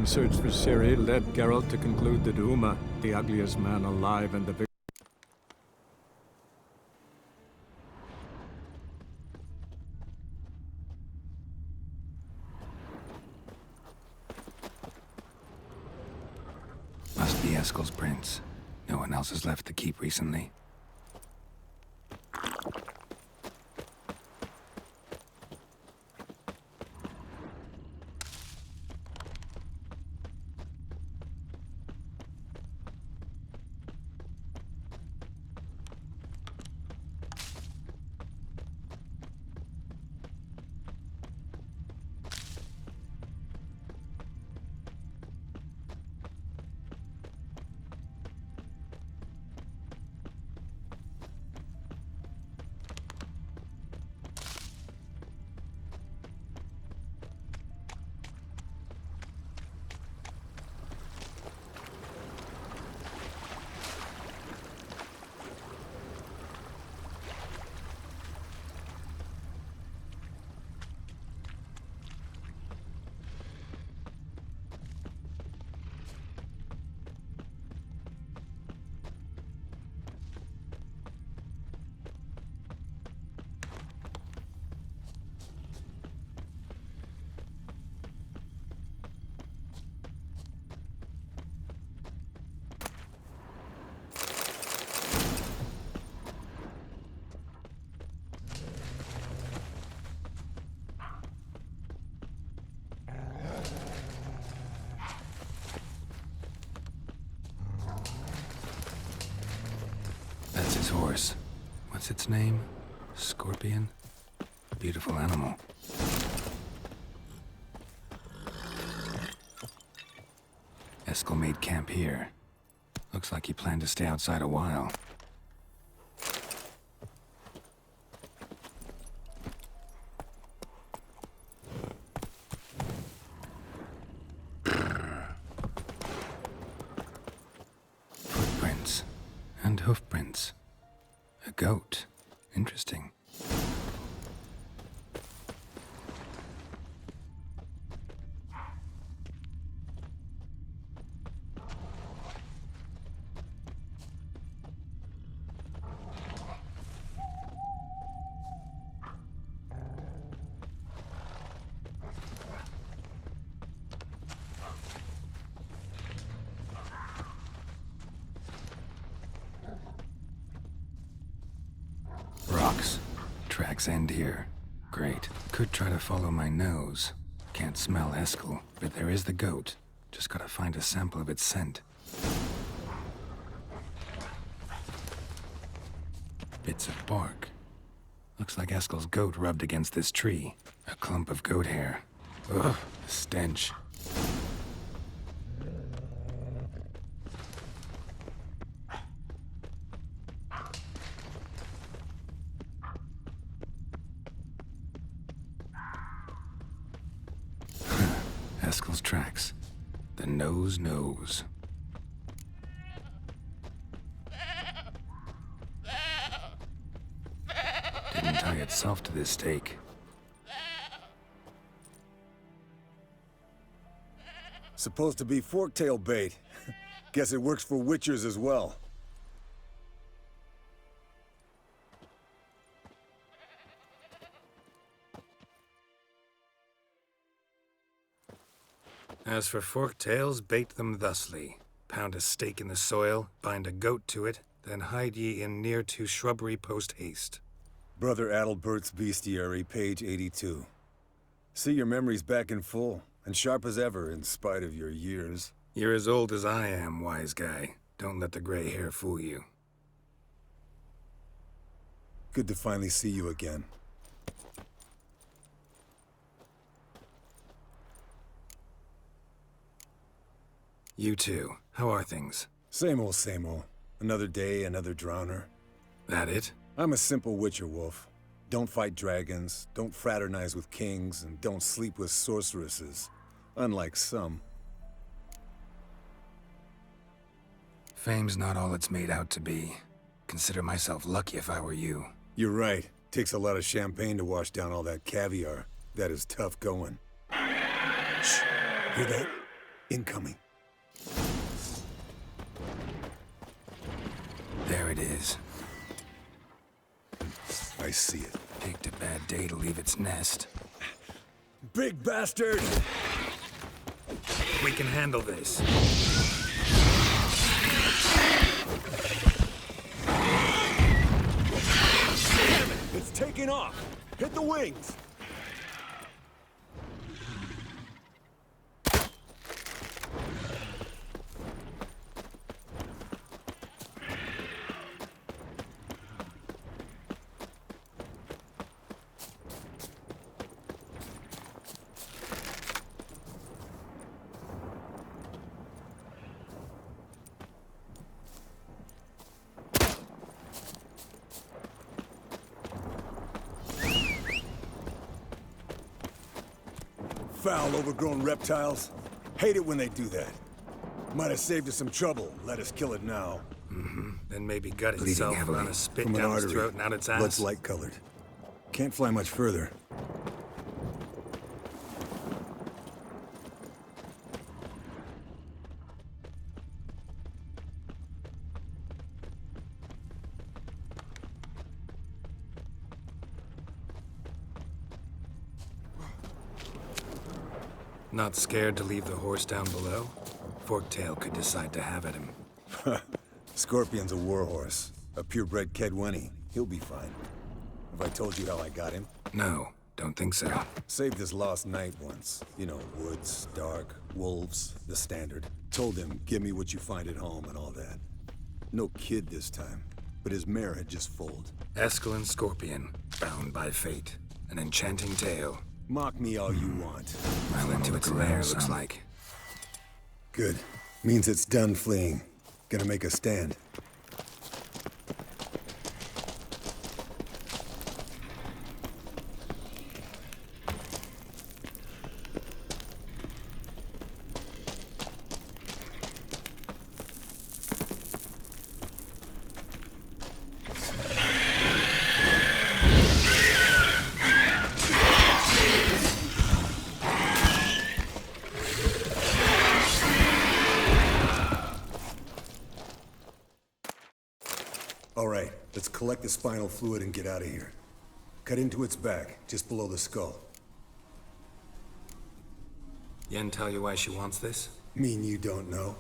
search for Ciri led Geralt to conclude that Uma, the ugliest man alive and the victim. Must be Eskel's prints. No one else has left the keep recently. That's his horse. What's its name? Scorpion? A beautiful animal. Eskel made camp here. Looks like he planned to stay outside a while. Footprints. And hoofprints. A goat. Interesting. Rocks. Tracks end here. Great. Could try to follow my nose. Can't smell Eskel, but there is the goat. Just gotta find a sample of its scent. Bits of bark. Looks like Eskel's goat rubbed against this tree. A clump of goat hair. Ugh, the stench. Eskel's tracks. The nose knows. Didn't tie itself to this stake. Supposed to be forktail bait. Guess it works for witchers as well. As for forktails, bait them thusly. Pound a stake in the soil, bind a goat to it, then hide ye in near to shrubbery post haste. Brother Adalbert's Bestiary, page 82. See, your memory's back in full, and sharp as ever, in spite of your years. You're as old as I am, wise guy. Don't let the gray hair fool you. Good to finally see you again. You too. How are things? Same old, same old. Another day, another drowner. That it? I'm a simple witcher wolf. Don't fight dragons, don't fraternize with kings, and don't sleep with sorceresses. Unlike some. Fame's not all it's made out to be. Consider myself lucky if I were you. You're right. Takes a lot of champagne to wash down all that caviar. That is tough going. Shh. Hear that? Incoming. There it is. I see it. Picked a bad day to leave its nest. Big bastard! We can handle this. Damn it! It's taking off! Hit the wings! Foul, overgrown reptiles. Hate it when they do that. Might have saved us some trouble. Let us kill it now. Then maybe gut Bleeding itself heavily around a spit from an down its artery. throat and out its ass. Blood's light-colored. Can't fly much further. Not scared to leave the horse down below? Forktail could decide to have at him. Scorpion's a warhorse. A purebred Kedwenny. He'll be fine. Have I told you how I got him? No, don't think so. Saved his lost knight once. You know, woods, dark, wolves, the standard. Told him, give me what you find at home and all that. No kid this time, but his mare had just foaled. Eskel Scorpion, bound by fate. An enchanting tale. Mock me all you want. Well into its lair, looks like. Good. Means it's done fleeing. Gonna make a stand. All right, let's collect the spinal fluid and get out of here. Cut into its back, just below the skull. Yen tell you why she wants this? Mean you don't know?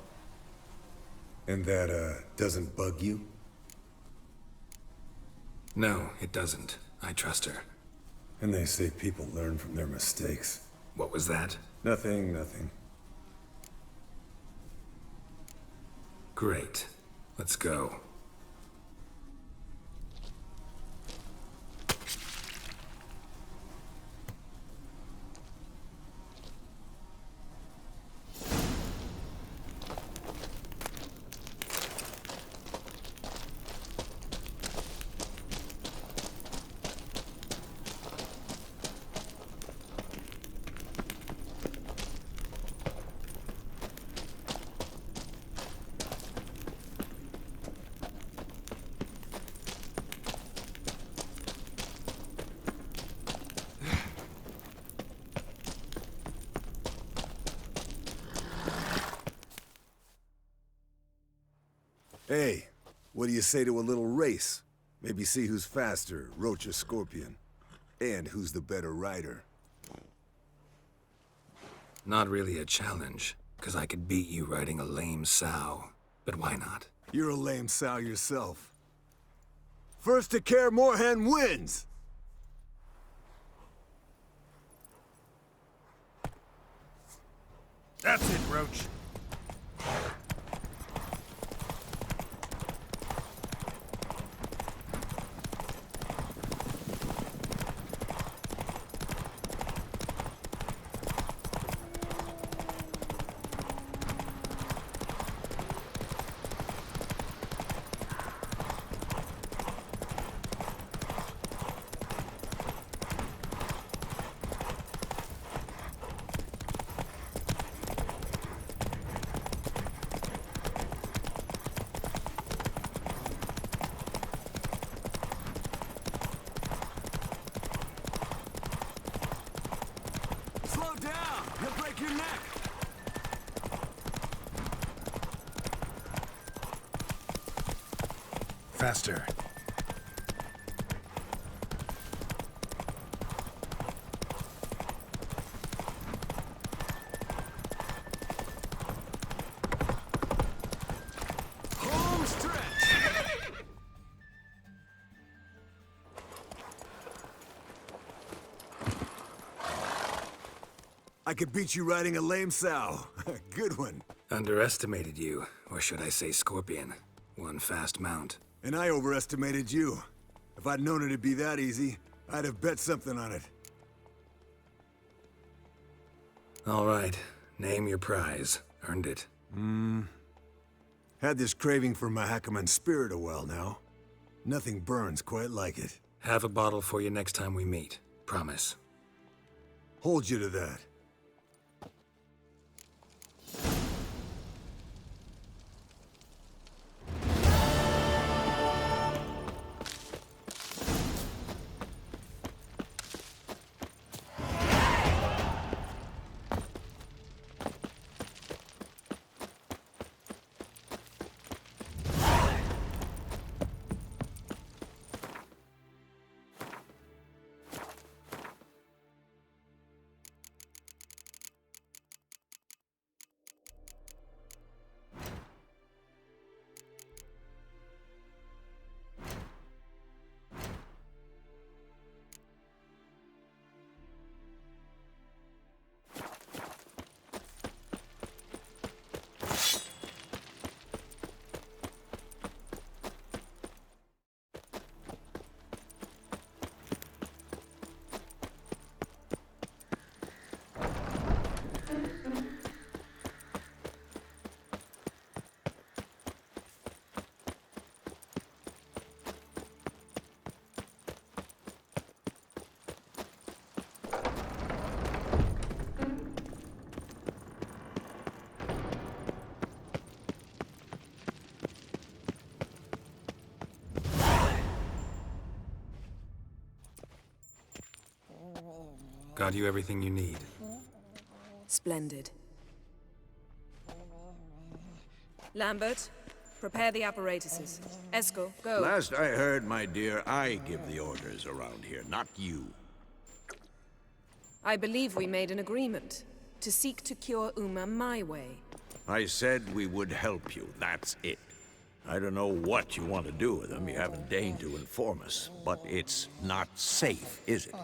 And that, doesn't bug you? No, it doesn't. I trust her. And they say people learn from their mistakes. What was that? Nothing, nothing. Great. Let's go. Hey, what do you say to a little race? Maybe see who's faster, Roach or Scorpion. And who's the better rider. Not really a challenge, because I could beat you riding a lame sow. But why not? You're a lame sow yourself. First to Care Moorhen wins! That's it, Roach. Faster. I could beat you riding a lame sow. Good one. Underestimated you, or should I say scorpion. One fast mount. And I overestimated you. If I'd known it'd be that easy, I'd have bet something on it. All right, name your prize. Earned it. Had this craving for Mahakaman spirit a while now. Nothing burns quite like it. Have a bottle for you next time we meet. Promise. Hold you to that. Got you everything you need. Splendid. Lambert, prepare the apparatuses. Eskel, go. Last I heard, my dear, I give the orders around here, not you. I believe we made an agreement to seek to cure Uma my way. I said we would help you, that's it. I don't know what you want to do with them, you haven't deigned to inform us, but it's not safe, is it?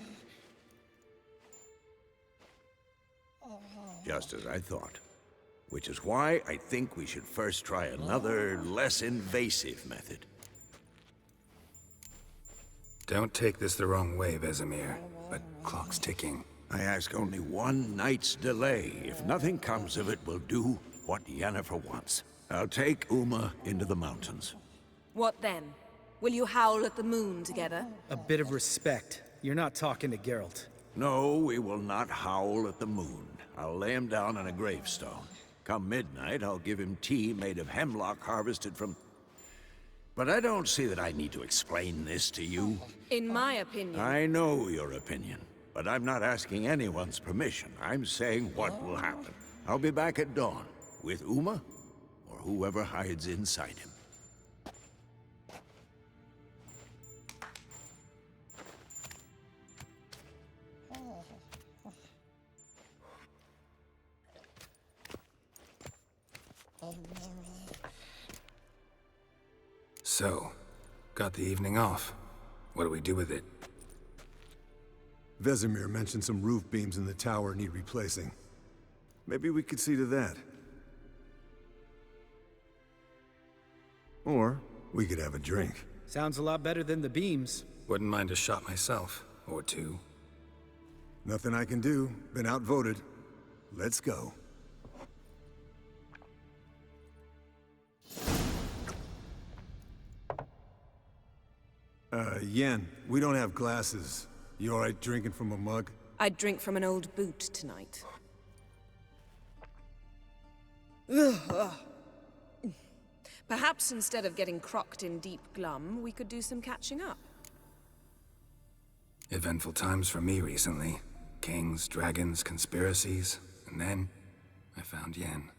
Just as I thought. Which is why I think we should first try another, less invasive method. Don't take this the wrong way, Vesemir, but clock's ticking. I ask only one night's delay. If nothing comes of it, we'll do what Yennefer wants. I'll take Uma into the mountains. What then? Will you howl at the moon together? A bit of respect. You're not talking to Geralt. No, we will not howl at the moon. I'll lay him down on a gravestone. Come midnight, I'll give him tea made of hemlock harvested from... But I don't see that I need to explain this to you. In my opinion... I know your opinion, but I'm not asking anyone's permission. I'm saying what will happen. I'll be back at dawn, with Uma, or whoever hides inside him. So, got the evening off. What do we do with it? Vesemir mentioned some roof beams in the tower need replacing. Maybe we could see to that. Or we could have a drink. Sounds a lot better than the beams. Wouldn't mind a shot myself, or two. Nothing I can do. Been outvoted. Let's go. Yen, we don't have glasses. You alright drinking from a mug? I'd drink from an old boot tonight. Perhaps instead of getting crocked in deep glum, we could do some catching up. Eventful times for me recently. Kings, dragons, conspiracies, and then I found Yen.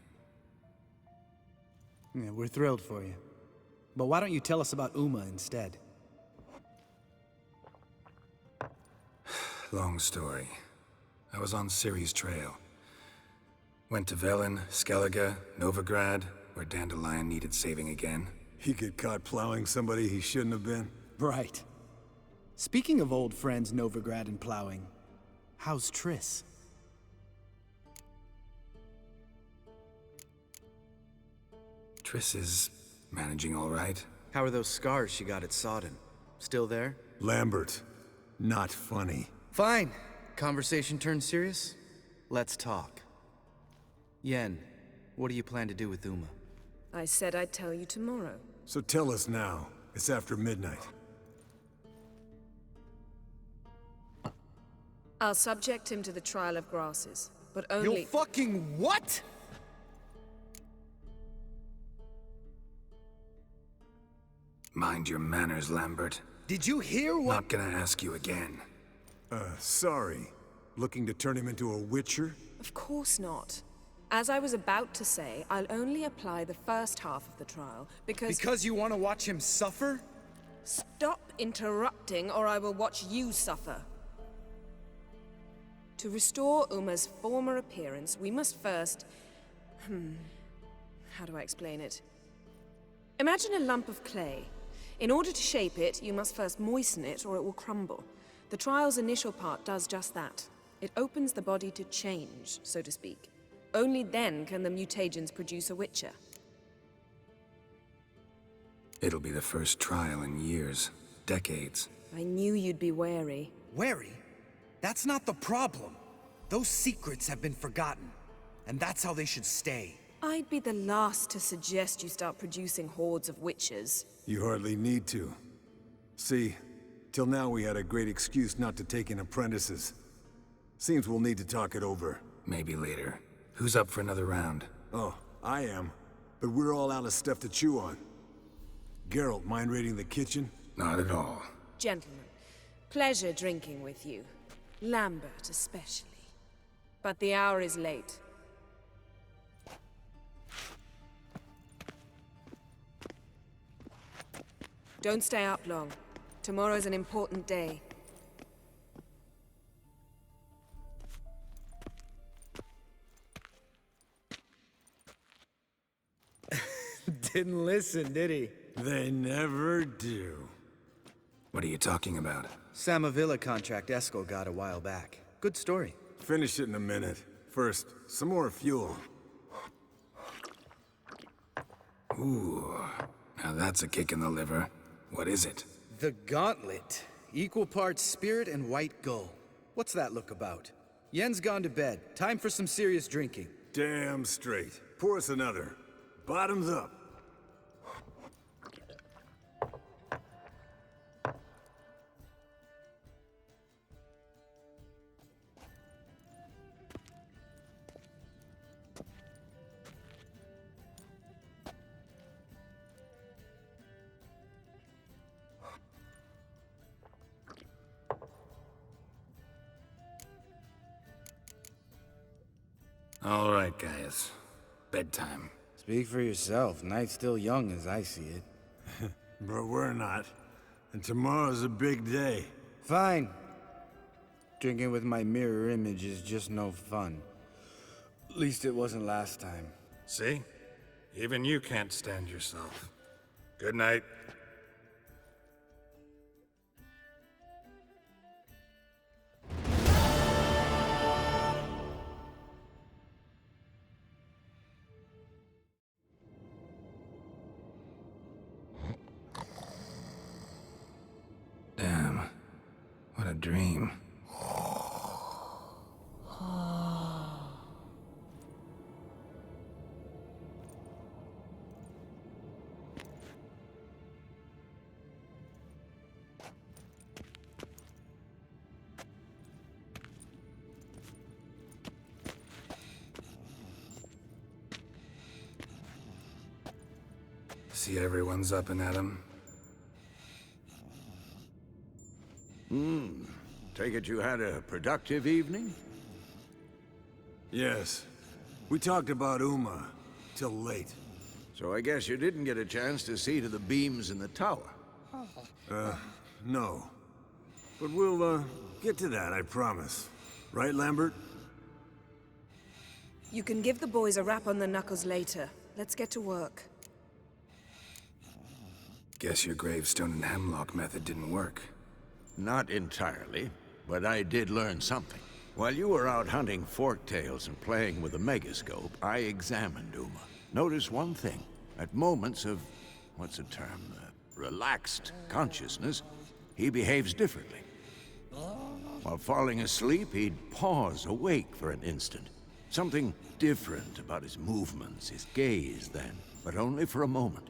Yeah, we're thrilled for you. But why don't you tell us about Uma instead? Long story. I was on Ciri's trail. Went to Velen, Skellige, Novigrad, where Dandelion needed saving again. He get caught plowing somebody he shouldn't have been? Right. Speaking of old friends Novigrad and plowing, how's Triss? Triss is managing all right. How are those scars she got at Sodden? Still there? Lambert, not funny. Fine. Conversation turned serious? Let's talk. Yen, what do you plan to do with Uma? I said I'd tell you tomorrow. So tell us now. It's after midnight. I'll subject him to the trial of grasses, but only— You fucking what?! Mind your manners, Lambert. Did you hear what— Not gonna ask you again. Sorry. Looking to turn him into a witcher? Of course not. As I was about to say, I'll only apply the first half of the trial, because— Because you want to watch him suffer? Stop interrupting, or I will watch you suffer. To restore Uma's former appearance, we must first— how do I explain it? Imagine a lump of clay. In order to shape it, you must first moisten it, or it will crumble. The trial's initial part does just that. It opens the body to change, so to speak. Only then can the mutagens produce a witcher. It'll be the first trial in years. Decades. I knew you'd be wary. Wary? That's not the problem. Those secrets have been forgotten, and that's how they should stay. I'd be the last to suggest you start producing hordes of witches. You hardly need to. See, till now we had a great excuse not to take in apprentices. Seems we'll need to talk it over. Maybe later. Who's up for another round? Oh, I am. But we're all out of stuff to chew on. Geralt, mind raiding the kitchen? Not at all. Gentlemen, pleasure drinking with you. Lambert especially. But the hour is late. Don't stay up long. Tomorrow's an important day. Didn't listen, did he? They never do. What are you talking about? Samavilla contract Eskel got a while back. Good story. Finish it in a minute. First, some more fuel. Ooh, now that's a kick in the liver. What is it? The Gauntlet. Equal parts spirit and white gull. What's that look about? Yen's gone to bed. Time for some serious drinking. Damn straight. Pour us another. Bottoms up. All right, guys. Bedtime. Speak for yourself. Night's still young as I see it. But we're not. And tomorrow's a big day. Fine. Drinking with my mirror image is just no fun. At least it wasn't last time. See? Even you can't stand yourself. Good night. Damn. What a dream. See everyone's up and at 'em. Take it you had a productive evening? Yes. We talked about Uma till late. So I guess you didn't get a chance to see to the beams in the tower. No. But we'll, get to that, I promise. Right, Lambert? You can give the boys a rap on the knuckles later. Let's get to work. Guess your gravestone and hemlock method didn't work. Not entirely, but I did learn something. While you were out hunting forktails and playing with a megascope, I examined Uma. Notice one thing. At moments of, what's the term, relaxed consciousness, he behaves differently. While falling asleep, he'd pause awake for an instant. Something different about his movements, his gaze then, but only for a moment.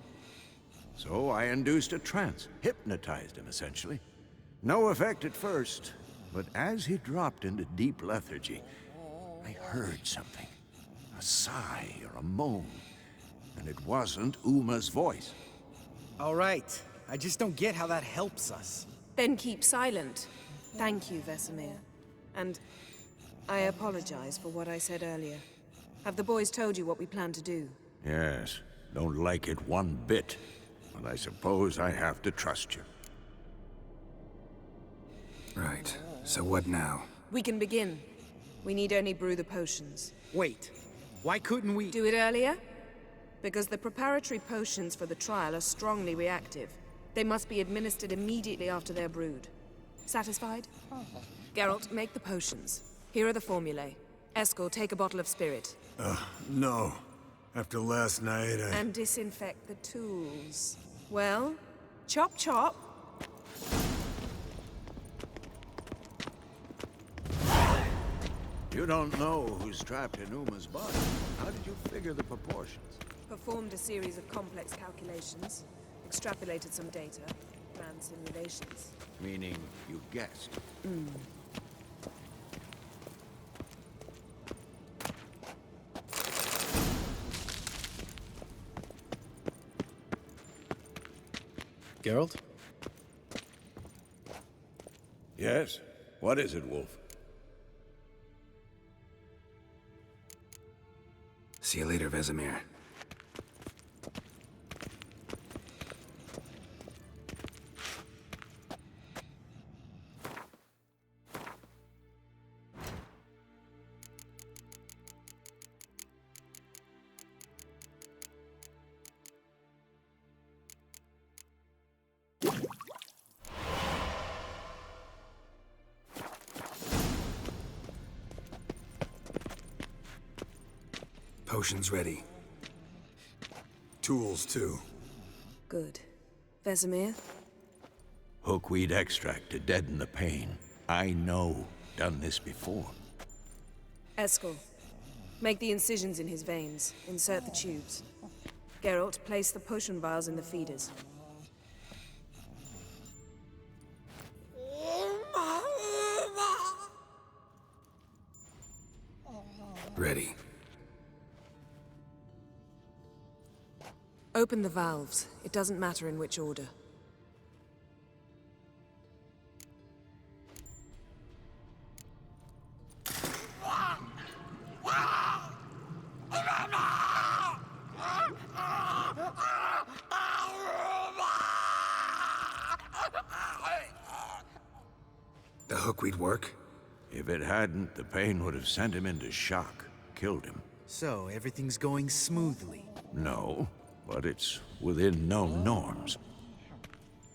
So I induced a trance, hypnotized him essentially. No effect at first, but as he dropped into deep lethargy, I heard something. A sigh or a moan. And it wasn't Uma's voice. All right. I just don't get how that helps us. Then keep silent. Thank you, Vesemir. And I apologize for what I said earlier. Have the boys told you what we plan to do? Yes, don't like it one bit. But I suppose I have to trust you. Right. So what now? We can begin. We need only brew the potions. Wait. Why couldn't we... Do it earlier? Because the preparatory potions for the trial are strongly reactive. They must be administered immediately after they're brewed. Satisfied? Geralt, make the potions. Here are the formulae. Eskel, take a bottle of spirit. No. After last night, And disinfect the tools. Well, chop chop. You don't know who's trapped in Uma's body. How did you figure the proportions? Performed a series of complex calculations. Extrapolated some data. Ran simulations. Meaning, you guessed. Geralt? Yes? What is it, Wolf? See you later, Vesemir. Potions ready. tools, too. Good. Vesemir? Hookweed extract to deaden the pain. I know. Done this before. Eskel, make the incisions in his veins. Insert the tubes. Geralt, place the potion vials in the feeders. Ready. Open the valves. It doesn't matter in which order. The hookweed work? If it hadn't, the pain would have sent him into shock. Killed him. So, everything's going smoothly. No, but it's within known norms.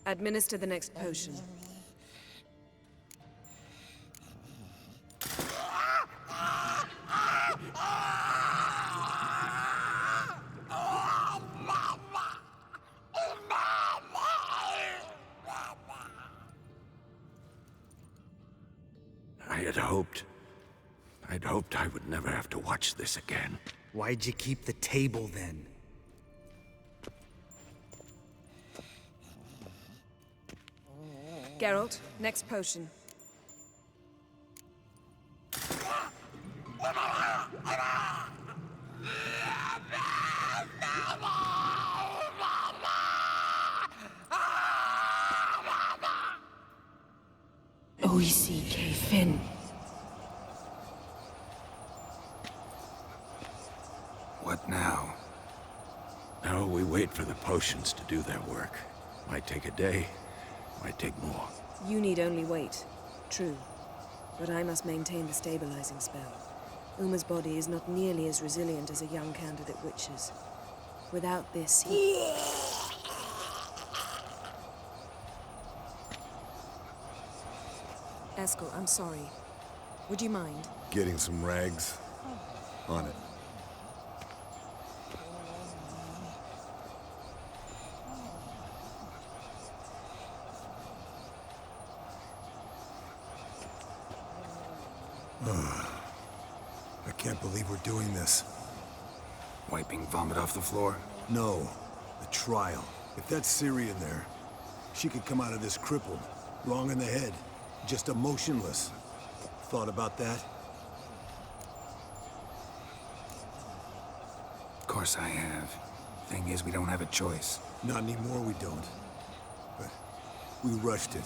Administer the next potion. I'd hoped I would never have to watch this again. Why'd you keep the table then? Geralt, next potion. O-E-C-K Finn. What now? Now we wait for the potions to do their work. Might take a day, might take more. You need only wait. True. But I must maintain the stabilizing spell. Uma's body is not nearly as resilient as a young candidate witch's. Without this, he... Eskel, I'm sorry. Would you mind? Getting some rags? On it. I can't believe we're doing this. Wiping vomit off the floor? No, the trial. If that's Ciri in there, she could come out of this crippled, wrong in the head, just emotionless. Thought about that? Of course I have. Thing is, we don't have a choice. Not anymore, we don't. But we rushed it.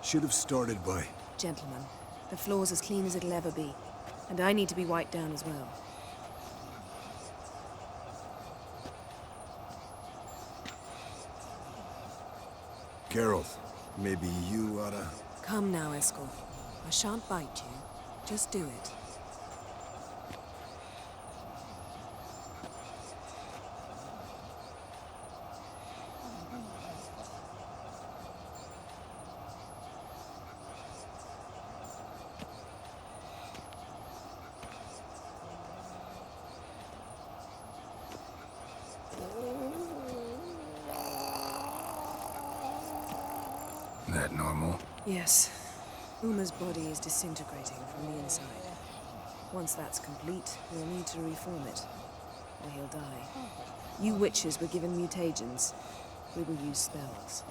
Should have started by... Gentlemen, the floor's as clean as it'll ever be. And I need to be wiped down as well. Geralt, maybe you oughta... Come now, Eskel. I shan't bite you. Just do it. That normal? Yes. Uma's body is disintegrating from the inside. Once that's complete, we'll need to reform it, or he'll die. You witches were given mutagens. We will use spells.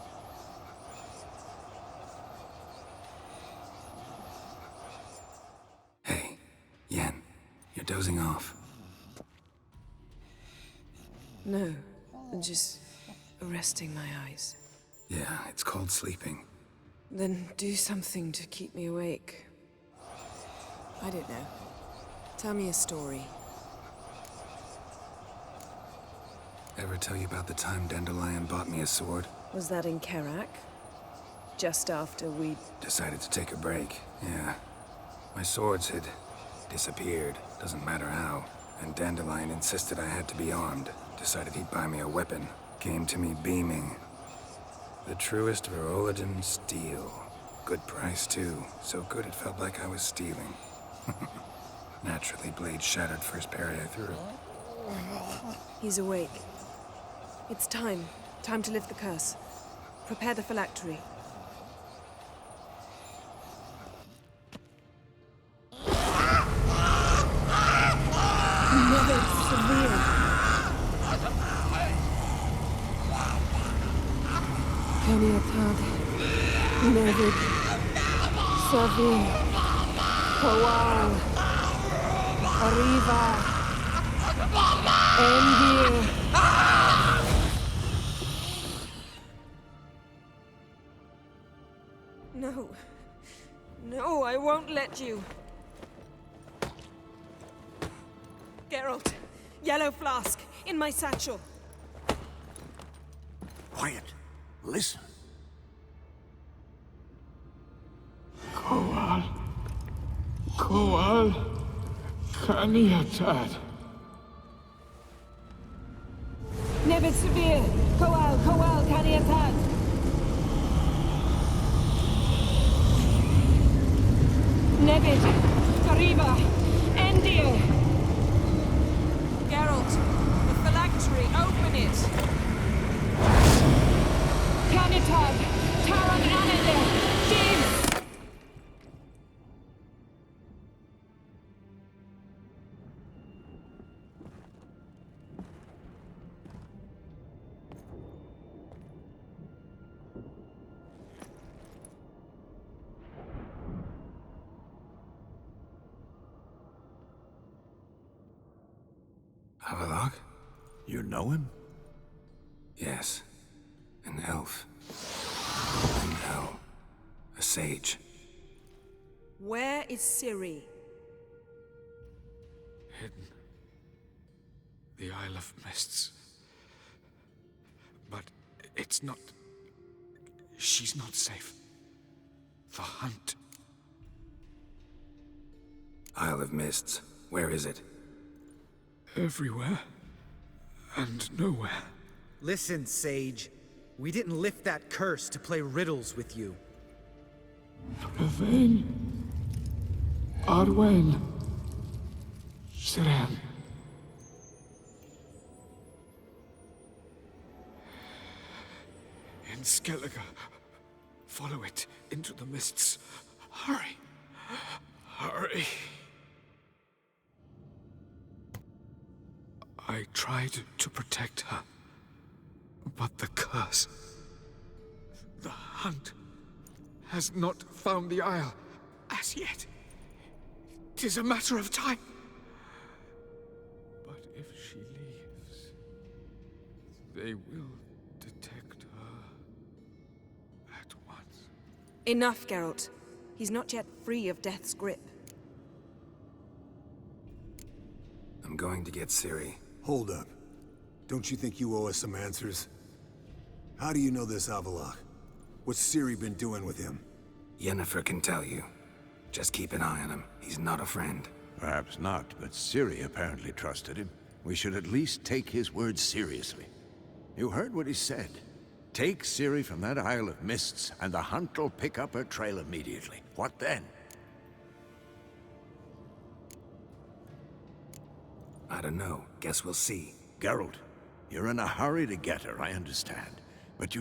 Hey, Yen, you're dozing off. No, just resting my eyes. Yeah, it's called sleeping. Then do something to keep me awake. I don't know. Tell me a story. Ever tell you about the time Dandelion bought me a sword? Was that in Kerak? Just after we... Decided to take a break, yeah. My swords had disappeared, doesn't matter how. And Dandelion insisted I had to be armed. Decided he'd buy me a weapon. Came to me beaming. The truest Veroligan steel. Good price, too. So good it felt like I was stealing. Naturally, blade shattered first parry I threw. He's awake. It's time. Time to lift the curse. Prepare the phylactery. Another severe. Kaniatad, Nevid, Savir, Kowal, Arriva, Endir. No. No, I won't let you. Geralt, yellow flask, in my satchel. Quiet. Listen. Kowal, Kaniatad. Nevid Severe, Kowal, Kaniatad. Nevid, Arriva, Endir. Geralt, the phylactery, open it. Kanitad, Taran Aneder, Jim! Havelock? You know him? Yes. An elf. An elf. A sage. Where is Ciri? Hidden. The Isle of Mists. It's not... She's not safe. The hunt. Isle of Mists. Where is it? Everywhere. And nowhere. Listen, Sage. We didn't lift that curse to play riddles with you. Yvain. Arwen. Siren. In Skellige. Follow it into the mists. Hurry. Hurry. I tried to protect her, but the curse, the hunt, has not found the Isle as yet. 'Tis a matter of time. But if she leaves, they will detect her at once. Enough, Geralt. He's not yet free of death's grip. I'm going to get Ciri. Hold up. Don't you think you owe us some answers? How do you know this Avallac'h? What's Ciri been doing with him? Yennefer can tell you. Just keep an eye on him. He's not a friend. Perhaps not, but Ciri apparently trusted him. We should at least take his words seriously. You heard what he said. Take Ciri from that Isle of Mists, and the hunt will pick up her trail immediately. What then? I don't know. Guess we'll see. Geralt, you're in a hurry to get her, I understand. But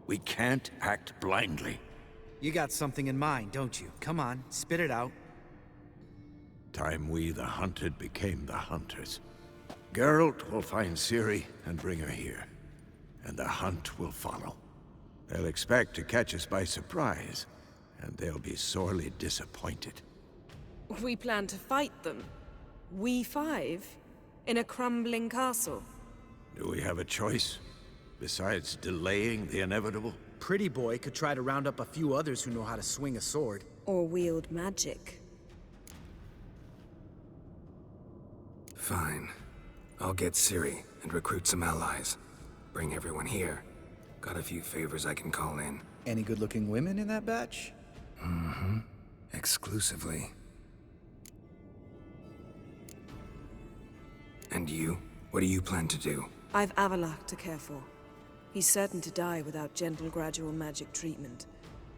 we can't act blindly. You got something in mind, don't you? Come on, spit it out. Time we, the hunted, became the hunters. Geralt will find Ciri and bring her here. And the hunt will follow. They'll expect to catch us by surprise, and they'll be sorely disappointed. We plan to fight them. We five? In a crumbling castle? Do we have a choice? Besides delaying the inevitable? Pretty Boy could try to round up a few others who know how to swing a sword. Or wield magic. Fine. I'll get Ciri and recruit some allies. Bring everyone here. Got a few favors I can call in. Any good-looking women in that batch? Mm-hmm. Exclusively. And you? What do you plan to do? I've Avallac'h to care for. He's certain to die without gentle, gradual magic treatment.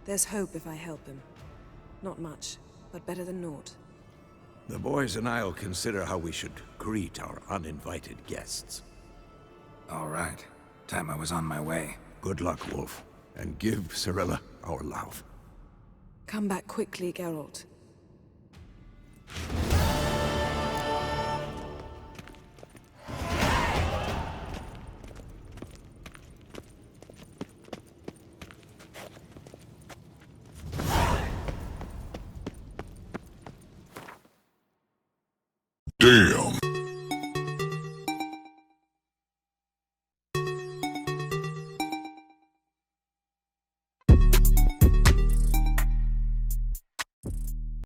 There's hope if I help him. Not much, but better than naught. The boys and I'll consider how we should greet our uninvited guests. All right. Time I was on my way. Good luck, Wolf. And give Cirilla our love. Come back quickly, Geralt. Damn.